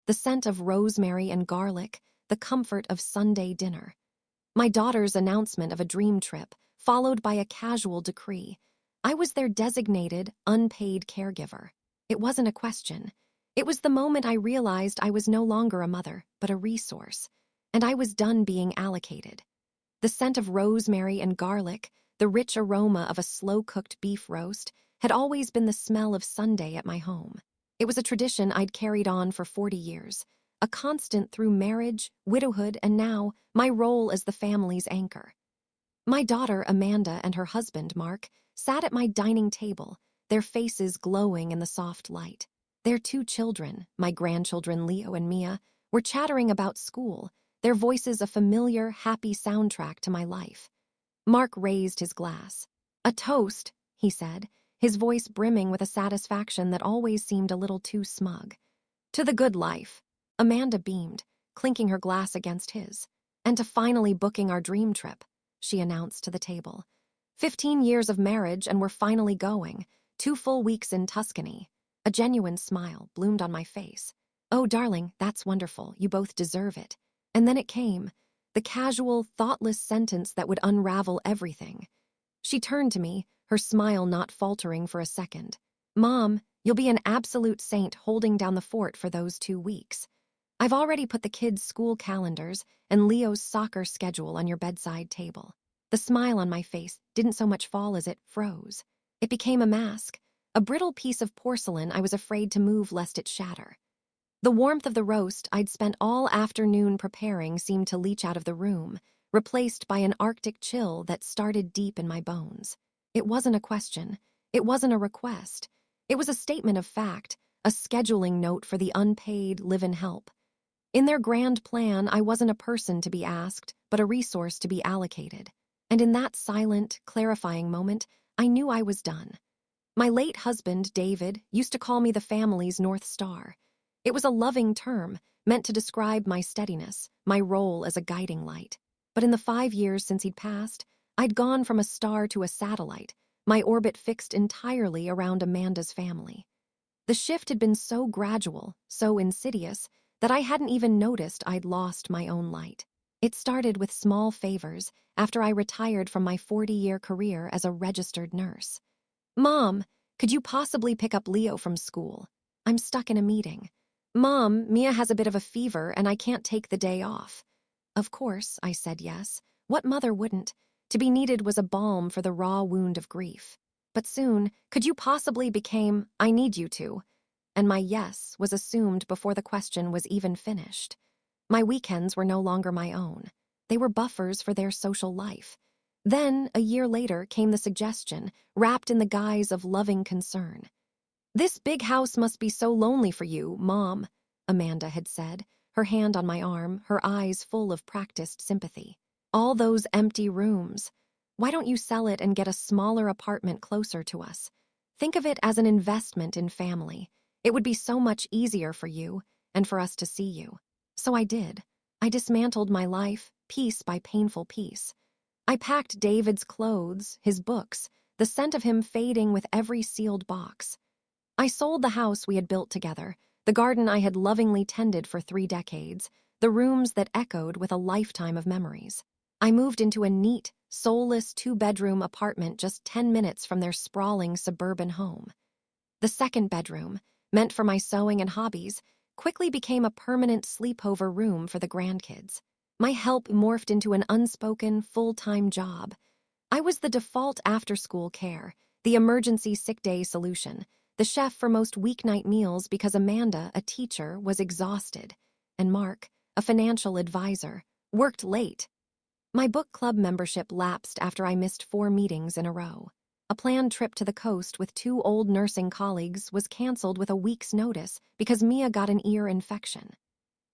the scent of rosemary and garlic, the comfort of Sunday dinner. My daughter's announcement of a dream trip, followed by a casual decree. I was their designated, unpaid caregiver. It wasn't a question. It was the moment I realized I was no longer a mother, but a resource, and I was done being allocated. The scent of rosemary and garlic, the rich aroma of a slow-cooked beef roast, had always been the smell of Sunday at my home. It was a tradition I'd carried on for 40 years, a constant through marriage, widowhood, and now my role as the family's anchor. My daughter, Amanda, and her husband, Mark, sat at my dining table, their faces glowing in the soft light. Their 2 children, my grandchildren Leo and Mia, were chattering about school, their voices a familiar, happy soundtrack to my life. Mark raised his glass. "A toast," he said, his voice brimming with a satisfaction that always seemed a little too smug. "To the good life." Amanda beamed, clinking her glass against his. "And to finally booking our dream trip," she announced to the table. 15 years of marriage and we're finally going. 2 full weeks in Tuscany. A genuine smile bloomed on my face. "Oh, darling, that's wonderful. You both deserve it." And then it came, the casual, thoughtless sentence that would unravel everything. She turned to me, her smile not faltering for a second. "Mom, you'll be an absolute saint holding down the fort for those 2 weeks. I've already put the kids' school calendars and Leo's soccer schedule on your bedside table." The smile on my face didn't so much fall as it froze. It became a mask, a brittle piece of porcelain I was afraid to move lest it shatter. The warmth of the roast I'd spent all afternoon preparing seemed to leach out of the room, replaced by an Arctic chill that started deep in my bones. It wasn't a question. It wasn't a request. It was a statement of fact, a scheduling note for the unpaid live-in help. In their grand plan, I wasn't a person to be asked, but a resource to be allocated. And in that silent, clarifying moment, I knew I was done. My late husband, David, used to call me the family's North Star. It was a loving term, meant to describe my steadiness, my role as a guiding light. But in the 5 years since he'd passed, I'd gone from a star to a satellite, my orbit fixed entirely around Amanda's family. The shift had been so gradual, so insidious, that I hadn't even noticed I'd lost my own light. It started with small favors after I retired from my 40-year career as a registered nurse. "Mom, could you possibly pick up Leo from school? I'm stuck in a meeting." "Mom, Mia has a bit of a fever and I can't take the day off." Of course, I said yes. What mother wouldn't? To be needed was a balm for the raw wound of grief. But soon, "Could you possibly" became, "I need you to." And my yes was assumed before the question was even finished. My weekends were no longer my own. They were buffers for their social life. Then, a year later, came the suggestion, wrapped in the guise of loving concern. "This big house must be so lonely for you, Mom," Amanda had said, her hand on my arm, her eyes full of practiced sympathy. "All those empty rooms. Why don't you sell it and get a smaller apartment closer to us? Think of it as an investment in family. It would be so much easier for you, and for us to see you." So I did. I dismantled my life, piece by painful piece. I packed David's clothes, his books, the scent of him fading with every sealed box. I sold the house we had built together, the garden I had lovingly tended for 3 decades, the rooms that echoed with a lifetime of memories. I moved into a neat, soulless 2-bedroom apartment just 10 minutes from their sprawling suburban home. The 2nd bedroom, meant for my sewing and hobbies, quickly became a permanent sleepover room for the grandkids. My help morphed into an unspoken, full-time job. I was the default after-school care, the emergency sick day solution, the chef for most weeknight meals because Amanda, a teacher, was exhausted, and Mark, a financial advisor, worked late. My book club membership lapsed after I missed 4 meetings in a row. A planned trip to the coast with 2 old nursing colleagues was canceled with a week's notice because Mia got an ear infection.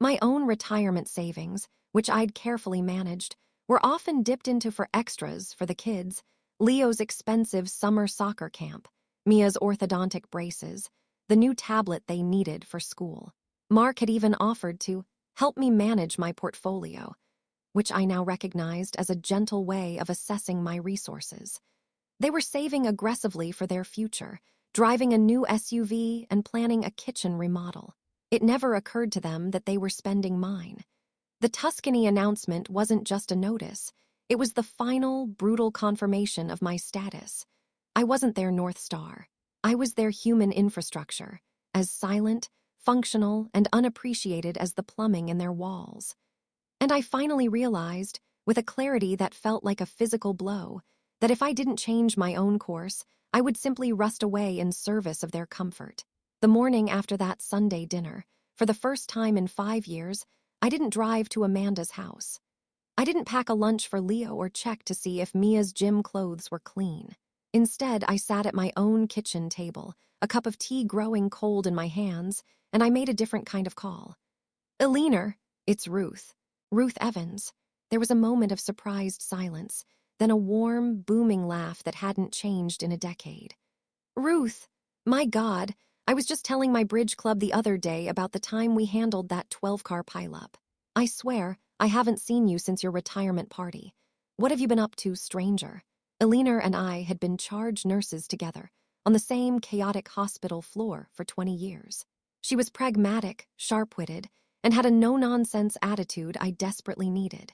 My own retirement savings, which I'd carefully managed, were often dipped into for extras for the kids, Leo's expensive summer soccer camp, Mia's orthodontic braces, the new tablet they needed for school. Mark had even offered to help me manage my portfolio, which I now recognized as a gentle way of assessing my resources. They were saving aggressively for their future, driving a new SUV and planning a kitchen remodel. It never occurred to them that they were spending mine. The Tuscany announcement wasn't just a notice. It was the final, brutal confirmation of my status. I wasn't their North Star. I was their human infrastructure, as silent, functional, and unappreciated as the plumbing in their walls. And I finally realized, with a clarity that felt like a physical blow, that if I didn't change my own course, I would simply rust away in service of their comfort. The morning after that Sunday dinner, for the first time in 5 years, I didn't drive to Amanda's house. I didn't pack a lunch for Leo or check to see if Mia's gym clothes were clean. Instead, I sat at my own kitchen table, a cup of tea growing cold in my hands, and I made a different kind of call. "Eleanor, it's Ruth. Ruth Evans." There was a moment of surprised silence, then a warm, booming laugh that hadn't changed in a decade. "Ruth, my God, I was just telling my bridge club the other day about the time we handled that 12-car pileup. I swear, I haven't seen you since your retirement party. What have you been up to, stranger?" Eleanor and I had been charge nurses together, on the same chaotic hospital floor for 20 years. She was pragmatic, sharp-witted, and had a no-nonsense attitude I desperately needed.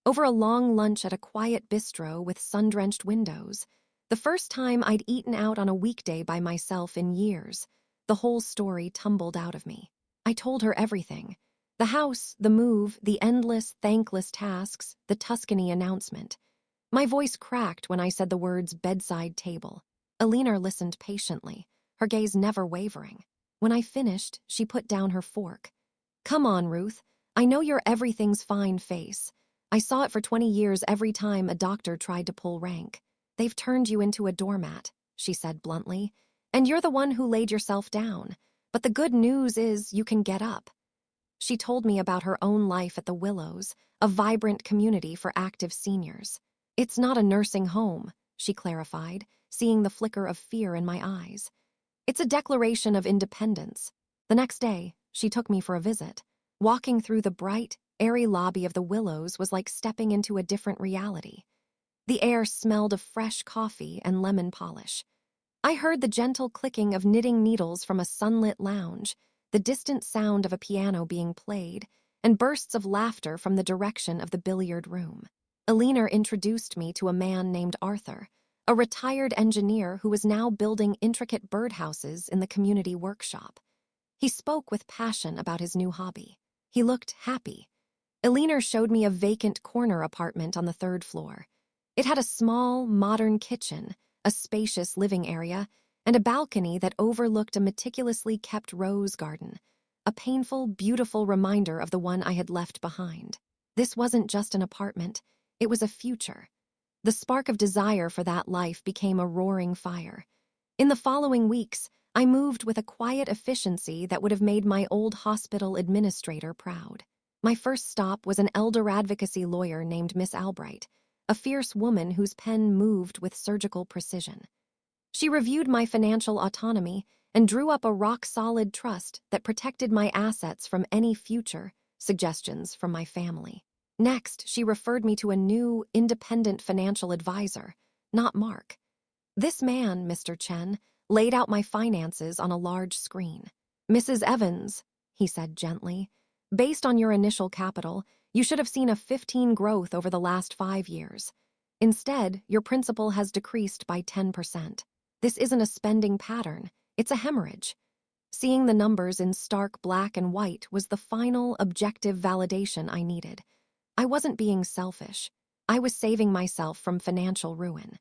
Over a long lunch at a quiet bistro with sun-drenched windows, the first time I'd eaten out on a weekday by myself in years, the whole story tumbled out of me. I told her everything. The house, the move, the endless, thankless tasks, the Tuscany announcement. My voice cracked when I said the words bedside table. Eleanor listened patiently, her gaze never wavering. When I finished, she put down her fork. "Come on, Ruth. I know you're everything's fine face. I saw it for 20 years every time a doctor tried to pull rank. They've turned you into a doormat," she said bluntly, "and you're the one who laid yourself down. But the good news is you can get up." She told me about her own life at the Willows, a vibrant community for active seniors. "It's not a nursing home," she clarified, seeing the flicker of fear in my eyes. "It's a declaration of independence." The next day, she took me for a visit. Walking through the bright, airy lobby of the Willows was like stepping into a different reality. The air smelled of fresh coffee and lemon polish. I heard the gentle clicking of knitting needles from a sunlit lounge, the distant sound of a piano being played, and bursts of laughter from the direction of the billiard room. Eleanor introduced me to a man named Arthur, a retired engineer who was now building intricate birdhouses in the community workshop. He spoke with passion about his new hobby. He looked happy. Eleanor showed me a vacant corner apartment on the 3rd floor. It had a small, modern kitchen, a spacious living area, and a balcony that overlooked a meticulously kept rose garden, a painful, beautiful reminder of the one I had left behind. This wasn't just an apartment, it was a future. The spark of desire for that life became a roaring fire. In the following weeks, I moved with a quiet efficiency that would have made my old hospital administrator proud. My first stop was an elder advocacy lawyer named Miss Albright, a fierce woman whose pen moved with surgical precision. She reviewed my financial autonomy and drew up a rock-solid trust that protected my assets from any future suggestions from my family. Next, she referred me to a new, independent financial advisor, not Mark. This man, Mr. Chen, laid out my finances on a large screen. "Mrs. Evans," he said gently, "based on your initial capital, you should have seen a 15% growth over the last 5 years. Instead, your principal has decreased by 10%. This isn't a spending pattern, it's a hemorrhage." Seeing the numbers in stark black and white was the final, objective validation I needed. I wasn't being selfish. I was saving myself from financial ruin.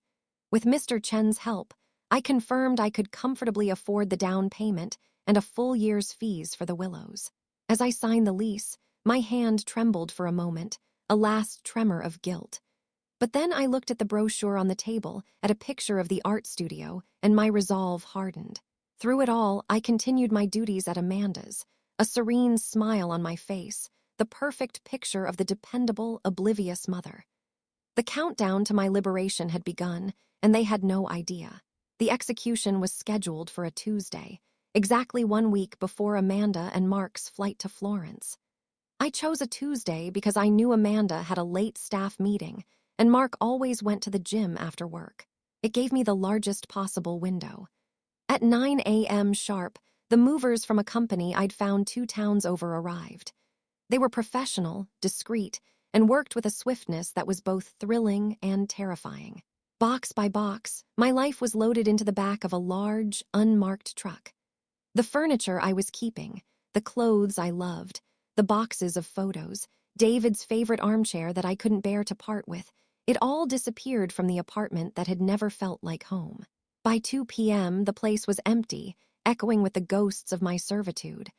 With Mr. Chen's help, I confirmed I could comfortably afford the down payment and a full year's fees for the Willows. As I signed the lease, my hand trembled for a moment, a last tremor of guilt. But then I looked at the brochure on the table, at a picture of the art studio, and my resolve hardened. Through it all, I continued my duties at Amanda's, a serene smile on my face, the perfect picture of the dependable, oblivious mother. The countdown to my liberation had begun, and they had no idea. The execution was scheduled for a Tuesday, exactly 1 week before Amanda and Mark's flight to Florence. I chose a Tuesday because I knew Amanda had a late staff meeting, and Mark always went to the gym after work. It gave me the largest possible window. At 9 a.m. sharp, The movers from a company I'd found 2 towns over arrived. They were professional, discreet, and worked with a swiftness that was both thrilling and terrifying. Box by box, my life was loaded into the back of a large, unmarked truck. The furniture I was keeping, the clothes I loved, the boxes of photos, David's favorite armchair that I couldn't bear to part with, it all disappeared from the apartment that had never felt like home. By 2 p.m., the place was empty, echoing with the ghosts of my servitude.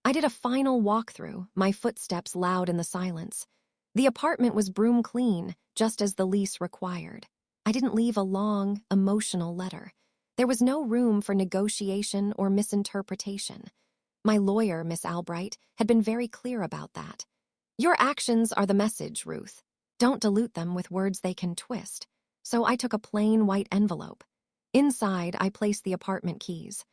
I did a final walkthrough, my footsteps loud in the silence. The apartment was broom clean, just as the lease required. I didn't leave a long, emotional letter. There was no room for negotiation or misinterpretation. My lawyer, Miss Albright, had been very clear about that. Your actions are the message, Ruth. Don't dilute them with words they can twist. So I took a plain white envelope. Inside, I placed the apartment keys.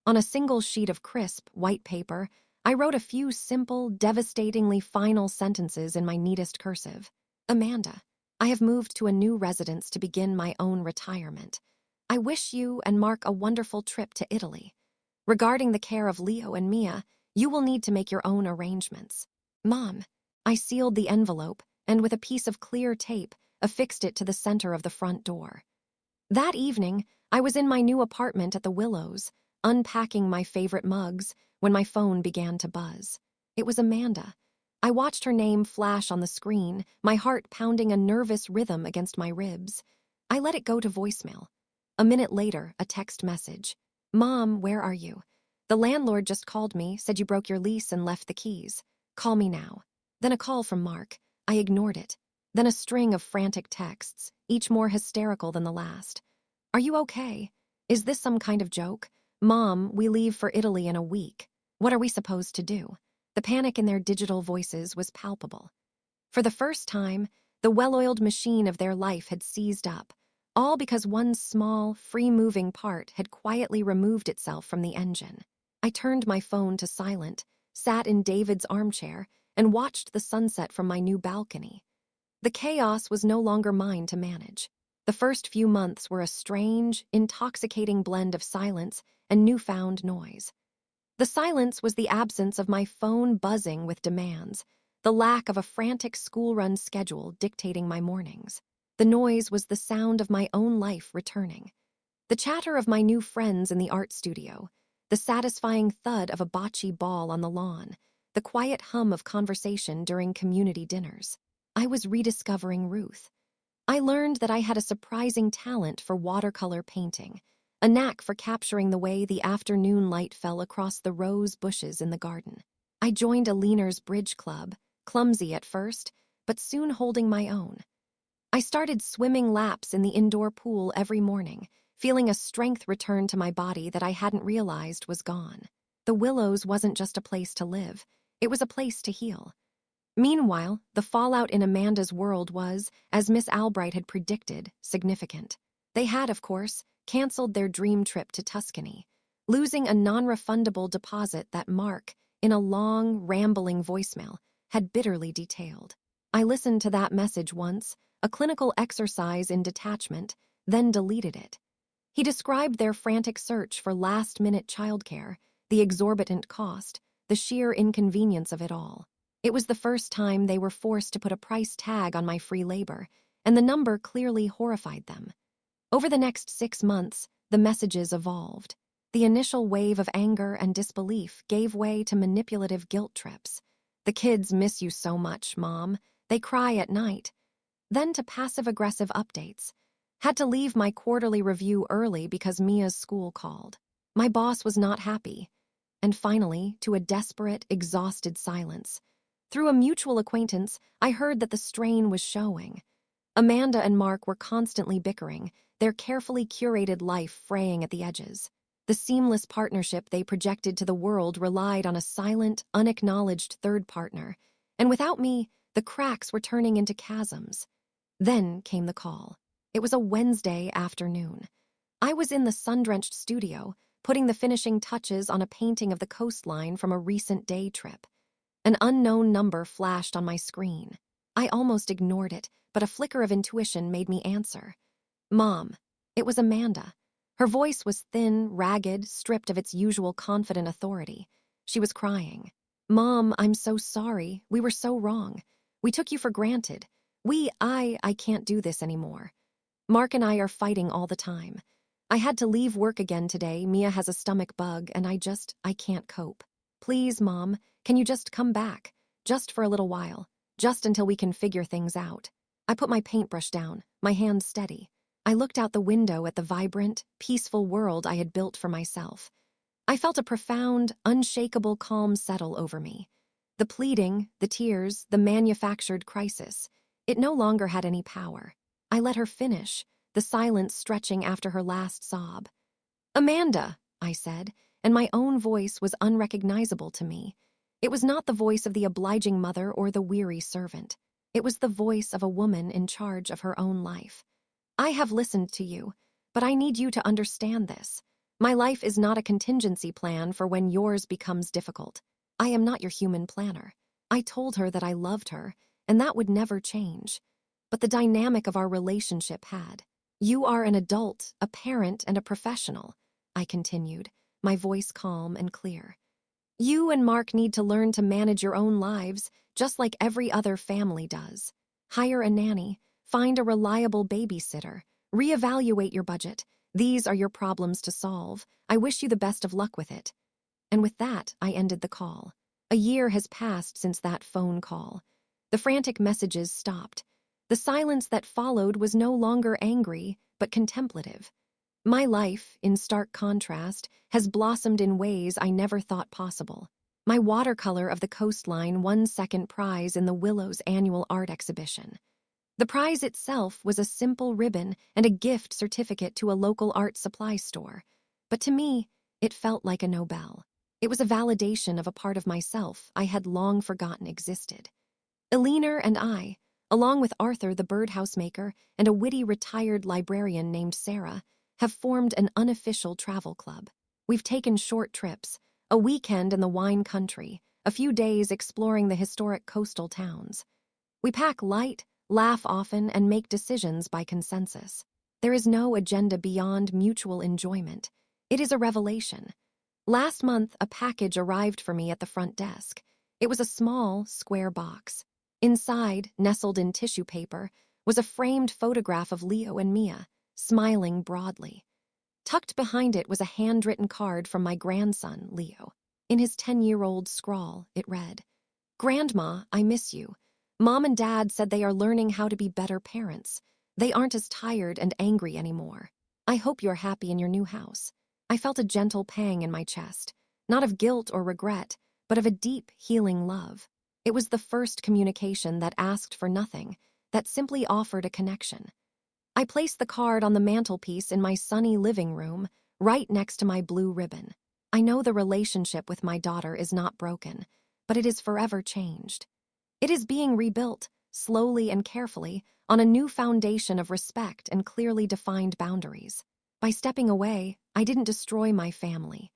On a single sheet of crisp, white paper, I wrote a few simple, devastatingly final sentences in my neatest cursive. Amanda, I have moved to a new residence to begin my own retirement. I wish you and Mark a wonderful trip to Italy. Regarding the care of Leo and Mia, you will need to make your own arrangements. Mom, I sealed the envelope and with a piece of clear tape, affixed it to the center of the front door. That evening, I was in my new apartment at the Willows, unpacking my favorite mugs, when my phone began to buzz. It was Amanda. I watched her name flash on the screen, my heart pounding a nervous rhythm against my ribs. I let it go to voicemail. A minute later, a text message. Mom, where are you? The landlord just called me, said you broke your lease and left the keys. Call me now. Then a call from Mark. I ignored it. Then a string of frantic texts, each more hysterical than the last. Are you okay? Is this some kind of joke? Mom, we leave for Italy in a week. What are we supposed to do? The panic in their digital voices was palpable. For the first time, the well-oiled machine of their life had seized up, all because one small, free-moving part had quietly removed itself from the engine. I turned my phone to silent, sat in David's armchair, and watched the sunset from my new balcony. The chaos was no longer mine to manage. The first few months were a strange, intoxicating blend of silence and newfound noise. The silence was the absence of my phone buzzing with demands, the lack of a frantic school-run schedule dictating my mornings. The noise was the sound of my own life returning. The chatter of my new friends in the art studio, the satisfying thud of a bocce ball on the lawn, the quiet hum of conversation during community dinners. I was rediscovering Ruth. I learned that I had a surprising talent for watercolor painting, a knack for capturing the way the afternoon light fell across the rose bushes in the garden. I joined a leaners bridge club, clumsy at first, but soon holding my own. I started swimming laps in the indoor pool every morning, feeling a strength return to my body that I hadn't realized was gone. The Willows wasn't just a place to live, it was a place to heal. Meanwhile, the fallout in Amanda's world was, as Miss Albright had predicted, significant. They had, of course, canceled their dream trip to Tuscany, losing a non-refundable deposit that Mark, in a long, rambling voicemail, had bitterly detailed. I listened to that message once, a clinical exercise in detachment, then deleted it. He described their frantic search for last-minute childcare, the exorbitant cost, the sheer inconvenience of it all. It was the first time they were forced to put a price tag on my free labor, and the number clearly horrified them. Over the next 6 months, the messages evolved. The initial wave of anger and disbelief gave way to manipulative guilt trips. The kids miss you so much, Mom. They cry at night. Then to passive-aggressive updates. Had to leave my quarterly review early because Mia's school called. My boss was not happy. And finally, to a desperate, exhausted silence. Through a mutual acquaintance, I heard that the strain was showing. Amanda and Mark were constantly bickering, their carefully curated life fraying at the edges. The seamless partnership they projected to the world relied on a silent, unacknowledged third partner, and without me, the cracks were turning into chasms. Then came the call. It was a Wednesday afternoon. I was in the sun-drenched studio, putting the finishing touches on a painting of the coastline from a recent day trip. An unknown number flashed on my screen. I almost ignored it, but a flicker of intuition made me answer. Mom. It was Amanda. Her voice was thin, ragged, stripped of its usual confident authority. She was crying. "Mom, I'm so sorry. We were so wrong. We took you for granted. I can't do this anymore. Mark and I are fighting all the time. I had to leave work again today. Mia has a stomach bug, and I can't cope. Please, Mom, can you just come back? Just for a little while. Just until we can figure things out." I put my paintbrush down, my hands steady. I looked out the window at the vibrant, peaceful world I had built for myself. I felt a profound, unshakable calm settle over me. The pleading, the tears, the manufactured crisis. It no longer had any power. I let her finish, the silence stretching after her last sob. "Amanda," I said, and my own voice was unrecognizable to me. It was not the voice of the obliging mother or the weary servant. It was the voice of a woman in charge of her own life. "I have listened to you, but I need you to understand this. My life is not a contingency plan for when yours becomes difficult. I am not your human planner." I told her that I loved her, and that would never change. But the dynamic of our relationship had. "You are an adult, a parent, and a professional," I continued, my voice calm and clear. "You and Mark need to learn to manage your own lives, just like every other family does. Hire a nanny, find a reliable babysitter, reevaluate your budget. These are your problems to solve. I wish you the best of luck with it." And with that, I ended the call. A year has passed since that phone call. The frantic messages stopped. The silence that followed was no longer angry, but contemplative. My life, in stark contrast, has blossomed in ways I never thought possible. My watercolor of the coastline won second prize in the Willows annual art exhibition. The prize itself was a simple ribbon and a gift certificate to a local art supply store. But to me, it felt like a Nobel. It was a validation of a part of myself I had long forgotten existed. Eleanor and I, along with Arthur the birdhouse maker and a witty retired librarian named Sarah, have formed an unofficial travel club. We've taken short trips, a weekend in the wine country, a few days exploring the historic coastal towns. We pack light, laugh often, and make decisions by consensus. There is no agenda beyond mutual enjoyment. It is a revelation. Last month, a package arrived for me at the front desk. It was a small, square box. Inside, nestled in tissue paper, was a framed photograph of Leo and Mia, smiling broadly. Tucked behind it was a handwritten card from my grandson, Leo. In his 10-year-old scrawl, it read, "Grandma, I miss you. Mom and Dad said they are learning how to be better parents. They aren't as tired and angry anymore. I hope you're happy in your new house." I felt a gentle pang in my chest, not of guilt or regret, but of a deep, healing love. It was the first communication that asked for nothing, that simply offered a connection. I placed the card on the mantelpiece in my sunny living room, right next to my blue ribbon. I know the relationship with my daughter is not broken, but it is forever changed. It is being rebuilt, slowly and carefully, on a new foundation of respect and clearly defined boundaries. By stepping away, I didn't destroy my family.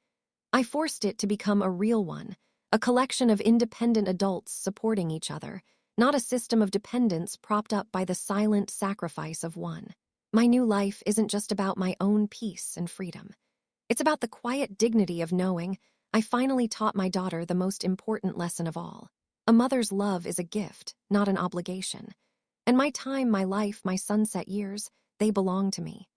I forced it to become a real one, a collection of independent adults supporting each other, not a system of dependence propped up by the silent sacrifice of one. My new life isn't just about my own peace and freedom. It's about the quiet dignity of knowing I finally taught my daughter the most important lesson of all. A mother's love is a gift, not an obligation. And my time, my life, my sunset years, they belong to me.